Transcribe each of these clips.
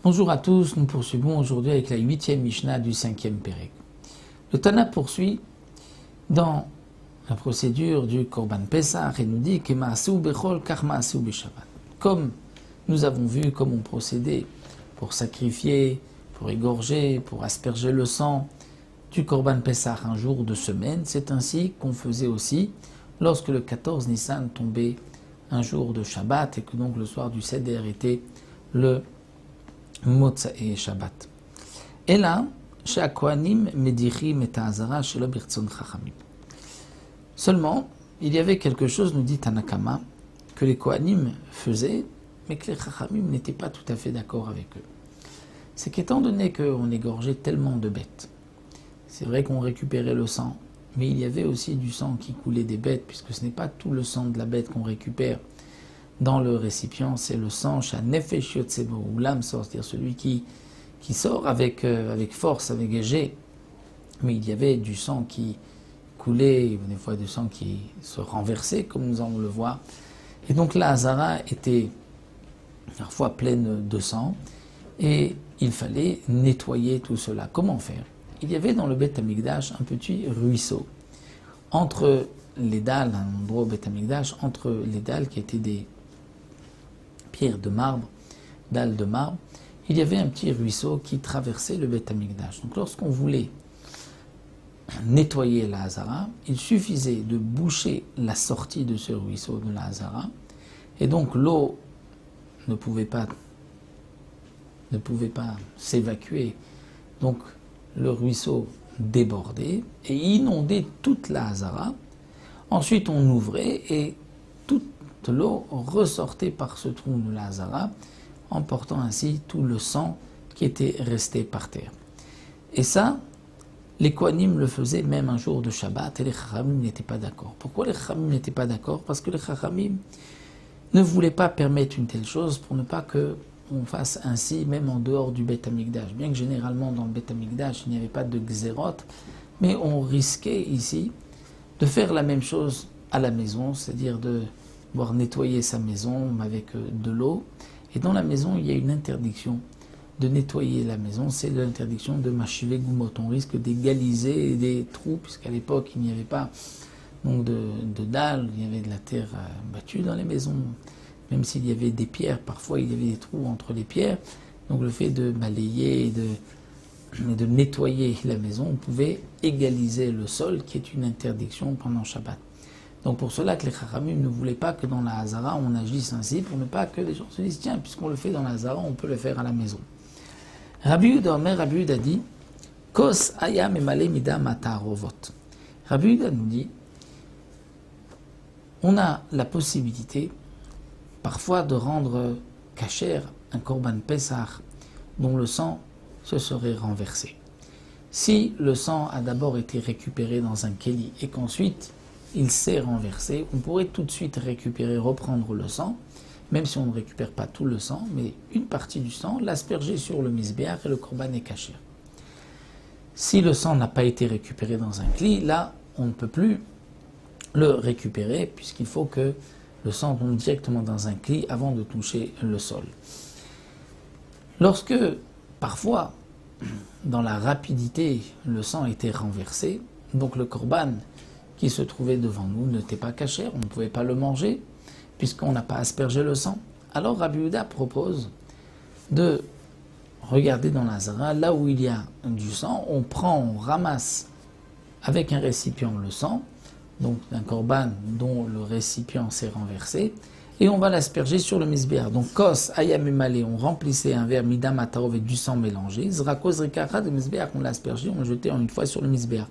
Bonjour à tous, nous poursuivons aujourd'hui avec la 8e Mishnah du 5e Pérec. Le Tana poursuit dans la procédure du Korban Pesach et nous dit que Ma'aseu bechol kach ma'aseu b'Shabbat. Comme nous avons vu, comme on procédait pour sacrifier, pour égorger, pour asperger le sang du Korban Pesach un jour de semaine, c'est ainsi qu'on faisait aussi lorsque le 14 Nissan tombait un jour de Shabbat et que donc le soir du Seder était le Motzae Shabbat. Et là, chez Kohanim Medichim et Ta'azara chez le Birtzon Chachamim. Seulement, il y avait quelque chose, nous dit Tanakama, que les Kohanim faisaient, mais que les Chachamim n'étaient pas tout à fait d'accord avec eux. C'est qu'étant donné qu'on égorgeait tellement de bêtes, c'est vrai qu'on récupérait le sang, mais il y avait aussi du sang qui coulait des bêtes, puisque ce n'est pas tout le sang de la bête qu'on récupère dans le récipient, c'est le sang, Nefesh Yotzebo, où l'âme sort, c'est-à-dire celui qui sort avec force, avec égé. Mais il y avait du sang qui coulait, des fois du sang qui se renversait, comme nous allons le voir. Et donc la Hazara était parfois pleine de sang, et il fallait nettoyer tout cela. Comment faire? Il y avait dans le Beth Amikdash un petit ruisseau, entre les dalles, un endroit au Beth Amikdash, entre les dalles qui étaient des pierres de marbre, dalles de marbre, il y avait un petit ruisseau qui traversait le Beth Amikdash. Donc lorsqu'on voulait nettoyer la Hazara, il suffisait de boucher la sortie de ce ruisseau de la Hazara, et donc l'eau ne pouvait pas s'évacuer. Donc le ruisseau débordait et inondait toute la Hazara. Ensuite on ouvrait et toute l'eau ressortait par ce trou de la Hazara, emportant ainsi tout le sang qui était resté par terre. Et ça, les Kohanim le faisaient même un jour de Shabbat et les Chachamim n'étaient pas d'accord. Pourquoi les Chachamim n'étaient pas d'accord? Parce que les Chachamim ne voulaient pas permettre une telle chose pour ne pas qu'on fasse ainsi même en dehors du Beth Amikdash. Bien que généralement dans le Beth Amikdash il n'y avait pas de Gzerot, mais on risquait ici de faire la même chose à la maison, c'est-à-dire de devoir nettoyer sa maison avec de l'eau. Et dans la maison, il y a une interdiction de nettoyer la maison, c'est l'interdiction de machiver goumot. On risque d'égaliser des trous, puisqu'à l'époque, il n'y avait pas donc, de dalles, il y avait de la terre battue dans les maisons. Même s'il y avait des pierres, parfois il y avait des trous entre les pierres. Donc le fait de balayer et de nettoyer la maison, on pouvait égaliser le sol, qui est une interdiction pendant Shabbat. Donc pour cela que les Chachamim ne voulaient pas que dans la Hazara on agisse ainsi, pour ne pas que les gens se disent tiens, puisqu'on le fait dans la Hazara, on peut le faire à la maison. Rabbi Yehuda a dit Kos ayam emale mida matarovot. Rabbi Yehuda nous dit on a la possibilité parfois de rendre kasher un korban Pesach dont le sang se serait renversé. Si le sang a d'abord été récupéré dans un keli et qu'ensuite il s'est renversé, on pourrait tout de suite reprendre le sang, même si on ne récupère pas tout le sang, mais une partie du sang, l'asperger sur le misbéach et le korban est kasher. Si le sang n'a pas été récupéré dans un kli, là, on ne peut plus le récupérer, puisqu'il faut que le sang tombe directement dans un kli avant de toucher le sol. Lorsque, parfois, dans la rapidité, le sang était renversé, donc le korban qui se trouvait devant nous n'était pas kasher, on ne pouvait pas le manger, puisqu'on n'a pas aspergé le sang. Alors Rabbi Yehuda propose de regarder dans la Hazara, là où il y a du sang, on ramasse avec un récipient le sang, donc un korban dont le récipient s'est renversé, et on va l'asperger sur le misbéach. Donc kos ayam emale, on remplissait un verre midam atarov avec du sang mélangé, zrakos rikara de misbéach, on l'aspergeait, on le jetait en une fois sur le misbéach.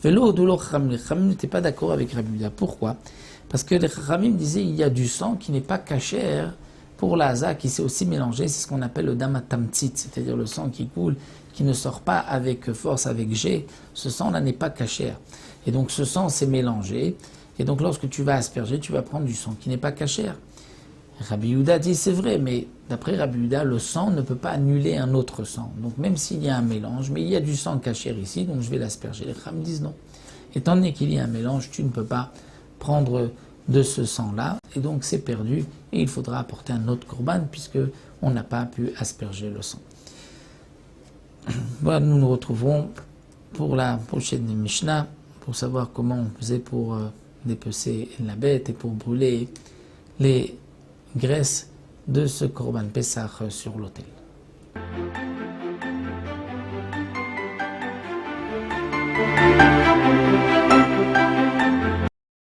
Velo doulor chachamim, les chachamim n'étaient pas d'accord avec Rabbi Yehuda. Pourquoi? Parce que les chachamim disaient il y a du sang qui n'est pas kasher pour la haza, qui s'est aussi mélangé, c'est ce qu'on appelle le dam atamtzit, c'est-à-dire le sang qui coule, qui ne sort pas avec force, avec jet. Ce sang-là n'est pas kasher. Et donc ce sang s'est mélangé, et donc lorsque tu vas asperger, tu vas prendre du sang qui n'est pas kasher. Rabbi Yehuda dit c'est vrai, mais d'après Rabbi Yehuda, le sang ne peut pas annuler un autre sang. Donc même s'il y a un mélange, mais il y a du sang kasher ici, donc je vais l'asperger. Les Chachamim disent non. Étant donné qu'il y a un mélange, tu ne peux pas prendre de ce sang-là, et donc c'est perdu, et il faudra apporter un autre korban, puisque on n'a pas pu asperger le sang. Voilà, nous nous retrouverons pour la prochaine Mishnah, pour savoir comment on faisait pour dépecer la bête et pour brûler les graisses de ce korban Pessah sur l'autel.